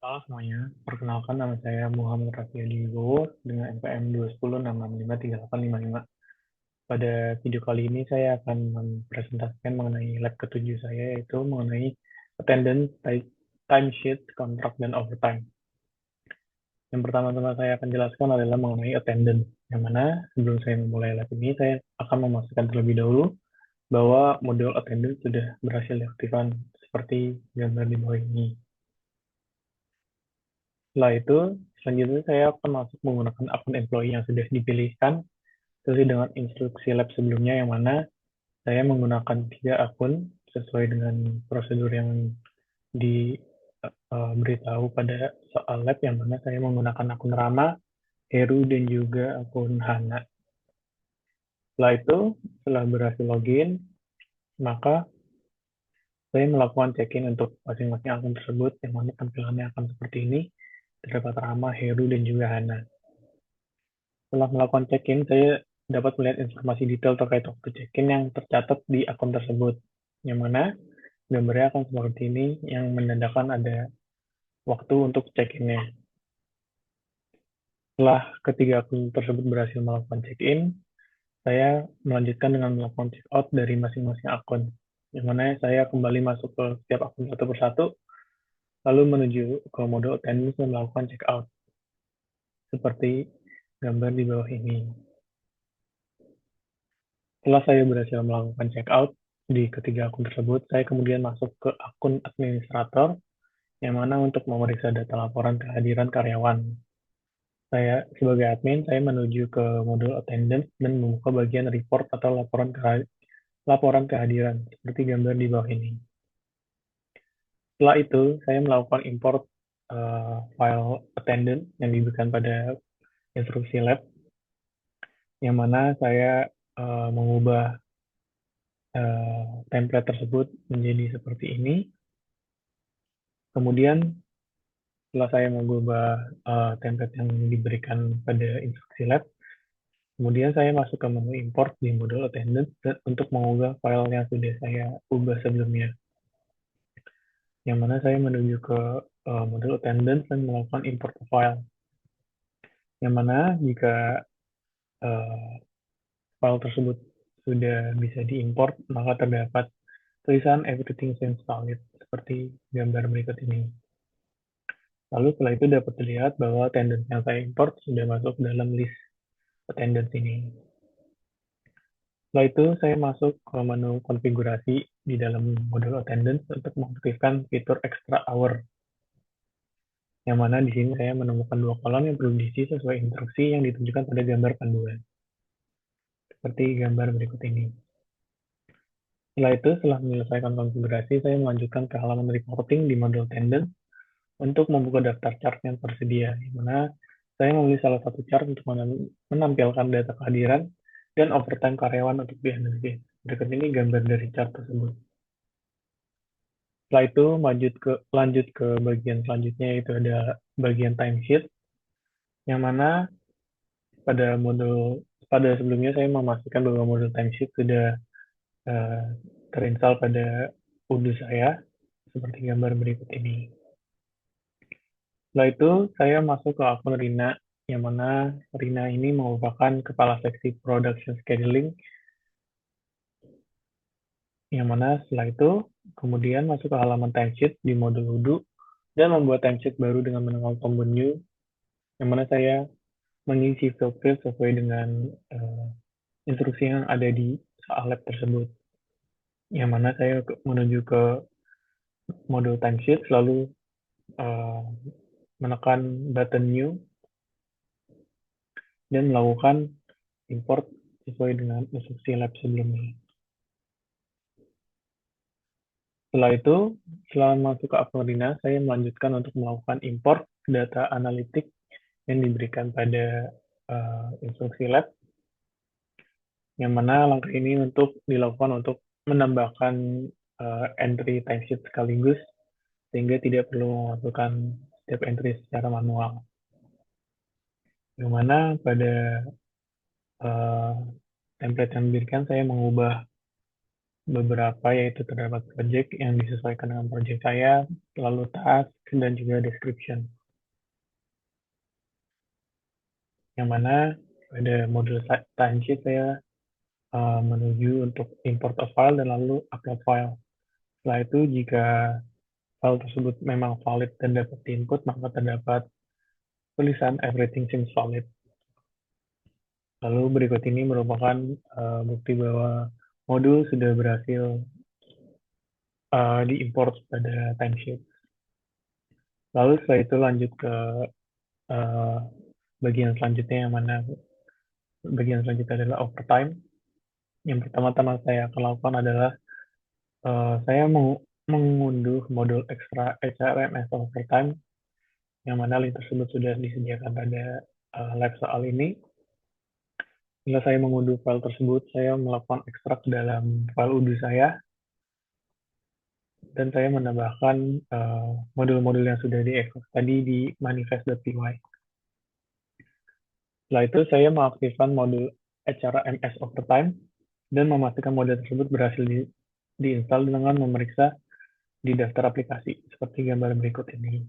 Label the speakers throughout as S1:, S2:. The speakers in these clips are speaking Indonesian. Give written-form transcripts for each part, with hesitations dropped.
S1: Halo semuanya, perkenalkan nama saya Muhammad Rafi Wibowo dengan NPM 21066538855. Pada video kali ini saya akan mempresentasikan mengenai lab ketujuh saya, yaitu mengenai attendance, timesheet, kontrak, dan overtime. Yang pertama-tama saya akan jelaskan adalah mengenai attendance, yang mana sebelum saya memulai lab ini, saya akan memastikan terlebih dahulu bahwa modul attendance sudah berhasil diaktifkan seperti gambar di bawah ini. Setelah itu, selanjutnya saya akan masuk menggunakan akun employee yang sudah dipilihkan sesuai dengan instruksi lab sebelumnya, yang mana saya menggunakan 3 akun sesuai dengan prosedur yang diberitahu pada soal lab, yang mana saya menggunakan akun Rama, Heru, dan juga akun Hana. Setelah itu, setelah berhasil login, maka saya melakukan check-in untuk masing-masing akun tersebut, yang mana tampilannya akan seperti ini. Terdapat Rama, Heru, dan juga Hana. Setelah melakukan check-in, saya dapat melihat informasi detail terkait waktu check-in yang tercatat di akun tersebut, yang mana gambarnya akan seperti ini, yang menandakan ada waktu untuk check-in-nya. Setelah ketiga akun tersebut berhasil melakukan check-in, saya melanjutkan dengan melakukan check-out dari masing-masing akun, yang mana saya kembali masuk ke setiap akun satu persatu, lalu menuju ke mode attendance dan melakukan check-out, seperti gambar di bawah ini. Setelah saya berhasil melakukan check-out di ketiga akun tersebut, saya kemudian masuk ke akun administrator, yang mana untuk memeriksa data laporan kehadiran karyawan. Saya sebagai admin, saya menuju ke modul attendance dan membuka bagian report atau laporan kehadiran, seperti gambar di bawah ini. Setelah itu, saya melakukan import file attendance yang diberikan pada instruksi lab, yang mana saya mengubah template tersebut menjadi seperti ini. Kemudian setelah saya mengubah template yang diberikan pada instruksi lab, kemudian saya masuk ke menu import di modul attendance untuk mengubah file yang sudah saya ubah sebelumnya. Yang mana saya menuju ke modul attendance dan melakukan import file. Yang mana jika file tersebut sudah bisa diimport, maka terdapat tulisan everything seems valid seperti gambar berikut ini. Lalu setelah itu dapat dilihat bahwa attendance yang saya import sudah masuk dalam list attendance ini. Setelah itu saya masuk ke menu konfigurasi di dalam modul attendance untuk mengaktifkan fitur extra hour. Yang mana di sini saya menemukan 2 kolom yang perlu diisi sesuai instruksi yang ditunjukkan pada gambar panduan. Seperti gambar berikut ini. Setelah itu, setelah menyelesaikan konfigurasi, saya melanjutkan ke halaman reporting di modul attendance untuk membuka daftar chart yang tersedia, di mana saya memilih salah satu chart untuk menampilkan data kehadiran dan overtime karyawan untuk dianalisis. Berikut ini gambar dari chart tersebut. Setelah itu lanjut ke bagian selanjutnya, yaitu ada bagian timesheet, yang mana pada sebelumnya saya memastikan bahwa modul timesheet sudah uh, terinstall pada Udo saya, seperti gambar berikut ini. Setelah itu, saya masuk ke akun Rina, yang mana Rina ini merupakan kepala seksi production scheduling, yang mana setelah itu, kemudian masuk ke halaman timesheet di modul Udo, dan membuat timesheet baru dengan menekan tombol new, yang mana saya mengisi field sesuai dengan instruksi yang ada di soal lab tersebut. Yang mana saya menuju ke modul timesheet, lalu uh, menekan button new, dan melakukan import sesuai dengan instruksi lab sebelumnya. Setelah itu, setelah masuk ke Aplorina, saya melanjutkan untuk melakukan import data analitik yang diberikan pada instruksi lab, yang mana langkah ini dilakukan untuk menambahkan entry timesheet sekaligus, sehingga tidak perlu memasukkan setiap entry secara manual. Yang mana pada template yang diberikan, saya mengubah beberapa, yaitu terdapat project yang disesuaikan dengan project saya, lalu task, dan juga description. Yang mana pada modul timesheet saya menuju untuk import a file dan lalu upload file. Setelah itu, jika file tersebut memang valid dan dapat diinput, maka terdapat tulisan everything seems valid. Lalu berikut ini merupakan bukti bahwa modul sudah berhasil diimport pada timesheet. Lalu setelah itu lanjut ke uh, bagian selanjutnya, yang mana bagian selanjutnya adalah overtime. Yang pertama-tama saya akan lakukan adalah saya mengunduh modul ekstra HRMS overtime, yang mana link tersebut sudah disediakan pada lab soal ini. Bila saya mengunduh file tersebut, saya melakukan ekstrak ke dalam file UDU saya, dan saya menambahkan modul-modul yang sudah diekstrak tadi di manifest.py. Setelah itu, saya mengaktifkan modul HRMS Overtime dan memastikan modul tersebut berhasil diinstal dengan memeriksa di daftar aplikasi, seperti gambar berikut ini.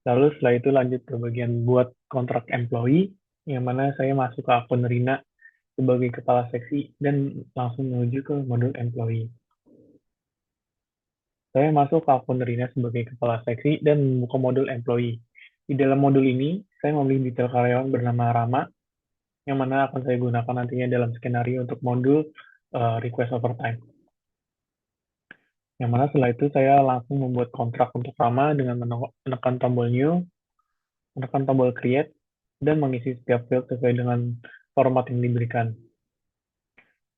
S1: Lalu setelah itu lanjut ke bagian buat kontrak employee, yang mana saya masuk ke akun Rina sebagai kepala seksi dan langsung menuju ke modul employee. Saya masuk ke akun Rina sebagai kepala seksi dan membuka modul employee. Di dalam modul ini, saya memilih detail karyawan bernama Rama, yang mana akan saya gunakan nantinya dalam skenario untuk modul request overtime. Yang mana setelah itu saya langsung membuat kontrak untuk Rama dengan menekan tombol new, menekan tombol create, dan mengisi setiap field sesuai dengan format yang diberikan.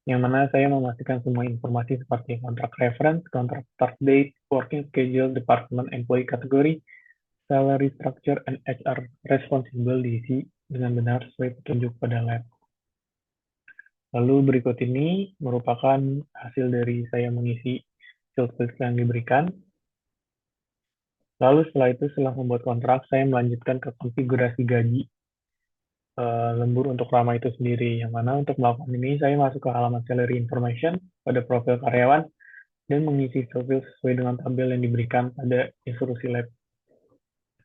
S1: Yang mana saya memastikan semua informasi seperti kontrak reference, kontrak start date, working schedule, department, employee category, salary structure, and HR responsible diisi dengan benar sesuai petunjuk pada lab. Lalu berikut ini merupakan hasil dari saya mengisi field-field yang diberikan. Lalu setelah itu, setelah membuat kontrak, saya melanjutkan ke konfigurasi gaji lembur untuk Rama itu sendiri. Yang mana untuk melakukan ini, saya masuk ke halaman salary information pada profil karyawan dan mengisi field sesuai dengan tabel yang diberikan pada instruksi lab.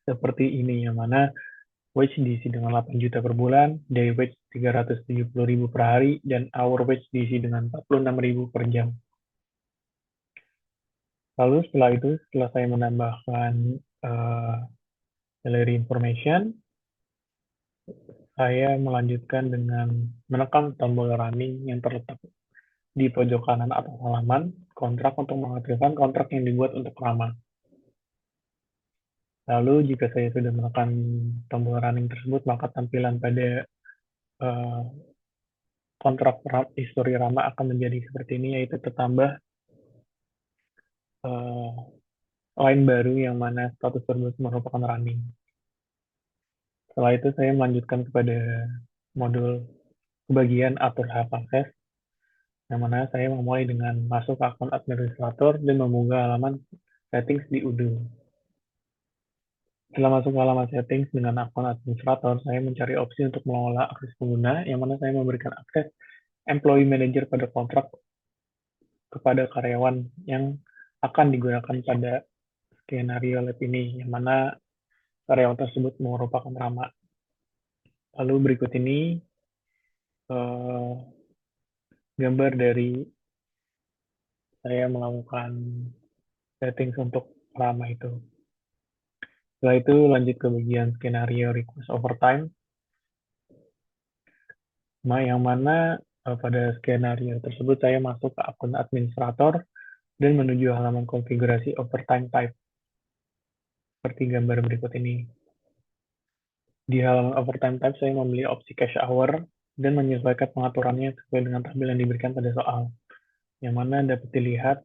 S1: Seperti ini, yang mana wage diisi dengan 8 juta per bulan, day wage 370.000 per hari, dan hour wage diisi dengan 46.000 per jam. Lalu setelah itu, setelah saya menambahkan salary information, saya melanjutkan dengan menekan tombol running yang terletak di pojok kanan atas halaman kontrak untuk mengaktifkan kontrak yang dibuat untuk Rama. Lalu jika saya sudah menekan tombol running tersebut, maka tampilan pada kontrak histori Rama akan menjadi seperti ini, yaitu tertambah line baru yang mana status tersebut merupakan running. Setelah itu saya melanjutkan kepada modul bagian atur hak akses, yang mana saya memulai dengan masuk ke akun administrator dan membuka halaman settings di UDU. Setelah masuk ke halaman settings dengan akun administrator, saya mencari opsi untuk mengelola akses pengguna, yang mana saya memberikan akses employee manager pada kontrak kepada karyawan yang akan digunakan pada skenario lab ini, yang mana karyawan tersebut merupakan Rama. Lalu berikut ini gambar dari saya melakukan settings untuk Rama itu. Setelah itu lanjut ke bagian skenario request overtime, yang mana pada skenario tersebut saya masuk ke akun administrator dan menuju halaman konfigurasi overtime type, seperti gambar berikut ini. Di halaman overtime type, saya memilih opsi cash hour dan menyesuaikan pengaturannya sesuai dengan tabel yang diberikan pada soal. Yang mana dapat dilihat,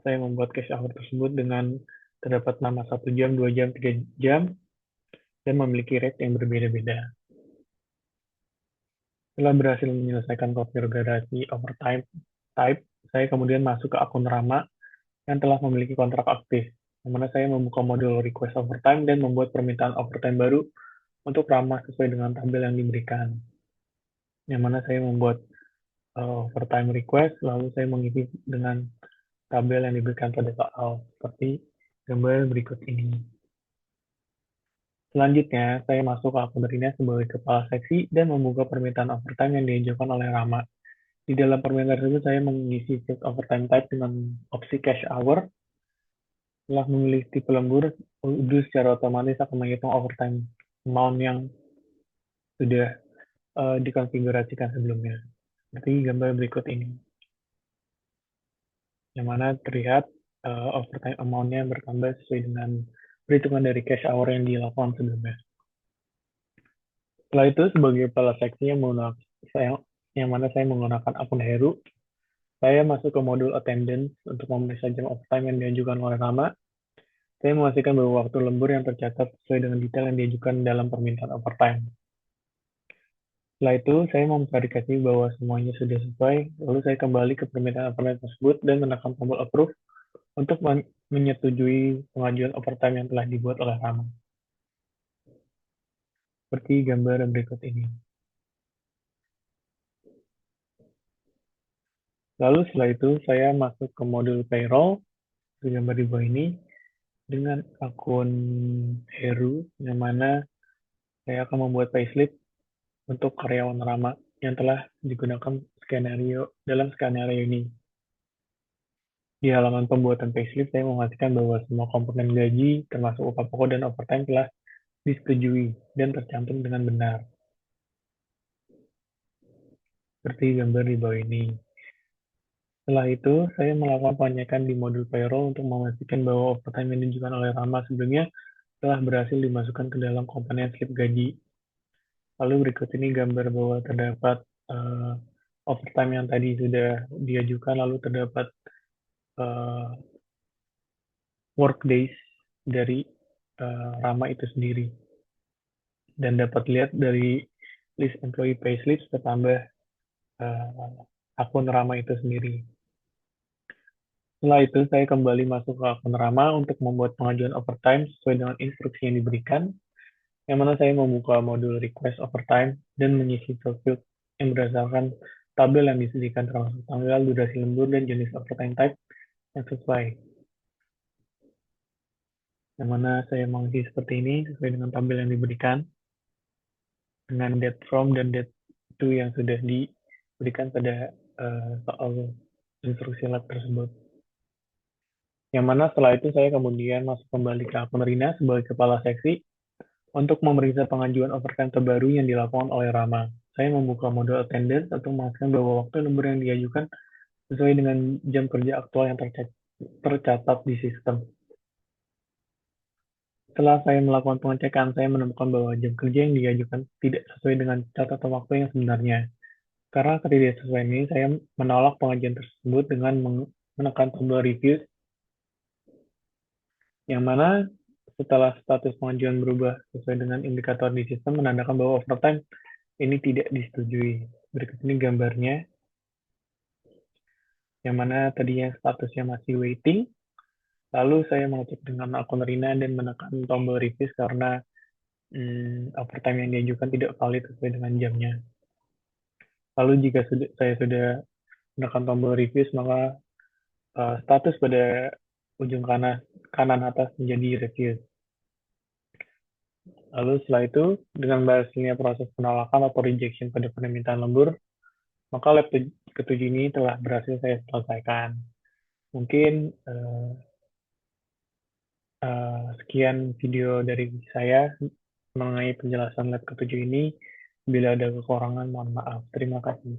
S1: saya membuat cash hour tersebut dengan terdapat nama 1 jam, 2 jam, 3 jam, dan memiliki rate yang berbeda-beda. Setelah berhasil menyelesaikan konfigurasi overtime type, saya kemudian masuk ke akun Rama yang telah memiliki kontrak aktif, yang mana saya membuka modul request overtime dan membuat permintaan overtime baru untuk Rama sesuai dengan tabel yang diberikan. Yang mana saya membuat overtime request, lalu saya mengisi dengan tabel yang diberikan pada soal, seperti gambar berikut ini. Selanjutnya, saya masuk ke akun Rina sebagai kepala seksi dan membuka permintaan overtime yang diajukan oleh Rama. Di dalam permintaan tersebut, saya mengisi shift overtime type dengan opsi cash hour. Setelah memilih tipe lembur, Udus secara otomatis akan menghitung overtime amount yang sudah dikonfigurasikan sebelumnya. Seperti gambar berikut ini, yang mana terlihat overtime amount-nya bertambah sesuai dengan perhitungan dari cash hour yang dilakukan sebelumnya. Setelah itu, sebagai kepala seksi yang mana saya menggunakan akun Heru, saya masuk ke modul attendance untuk memeriksa jam overtime yang diajukan oleh Rama. Saya memastikan bahwa waktu lembur yang tercatat sesuai dengan detail yang diajukan dalam permintaan overtime. Setelah itu, saya memverifikasi bahwa semuanya sudah sesuai, lalu saya kembali ke permintaan overtime tersebut dan menekan tombol approve untuk menyetujui pengajuan overtime yang telah dibuat oleh Rama. Seperti gambar berikut ini. Lalu setelah itu, saya masuk ke modul payroll, di gambar di bawah ini, dengan akun Heru, yang mana saya akan membuat payslip untuk karyawan Rama yang telah digunakan dalam skenario ini. Di halaman pembuatan payslip, saya memastikan bahwa semua komponen gaji, termasuk upah pokok dan overtime, telah disetujui dan tercantum dengan benar. Seperti gambar di bawah ini. Setelah itu, saya melakukan pengecekan di modul payroll untuk memastikan bahwa overtime yang ditunjukkan oleh Rama sebelumnya telah berhasil dimasukkan ke dalam komponen slip gaji. Lalu berikut ini gambar bahwa terdapat overtime yang tadi sudah diajukan, lalu terdapat uh, work days dari Rama itu sendiri. Dan dapat lihat dari list employee payslips bertambah akun Rama itu sendiri. Setelah itu, saya kembali masuk ke akun Rama untuk membuat pengajuan overtime sesuai dengan instruksi yang diberikan, yang mana saya membuka modul request overtime dan mengisi field yang berdasarkan tabel yang disediakan termasuk tanggal, durasi lembur, dan jenis overtime type yang sesuai. Yang mana saya mengisi seperti ini sesuai dengan tabel yang diberikan, dengan date from dan date to yang sudah diberikan pada soal instruksi lab tersebut. Yang mana setelah itu saya kemudian masuk kembali ke akun Rina sebagai kepala seksi untuk memeriksa pengajuan overtime terbaru yang dilakukan oleh Rama. Saya membuka modul attendance untuk memastikan bahwa waktu lembur yang diajukan sesuai dengan jam kerja aktual yang tercatat di sistem. Setelah saya melakukan pengecekan, saya menemukan bahwa jam kerja yang diajukan tidak sesuai dengan catatan waktu yang sebenarnya. Karena ketidaksesuaian ini, saya menolak pengajuan tersebut dengan menekan tombol review, yang mana setelah status pengajuan berubah sesuai dengan indikator di sistem menandakan bahwa overtime ini tidak disetujui. Berikut ini gambarnya, yang mana tadinya statusnya masih waiting, lalu saya mengecek dengan akun Rina dan menekan tombol review karena overtime yang diajukan tidak valid sesuai dengan jamnya. Lalu jika saya sudah menekan tombol review, maka status pada ujung kanan atas menjadi review. Lalu setelah itu, dengan berhasilnya proses penolakan atau rejection pada permintaan lembur, maka lab ketujuh ini telah berhasil saya selesaikan. Mungkin sekian video dari saya mengenai penjelasan lab ketujuh ini. Bila ada kekurangan, mohon maaf. Terima kasih.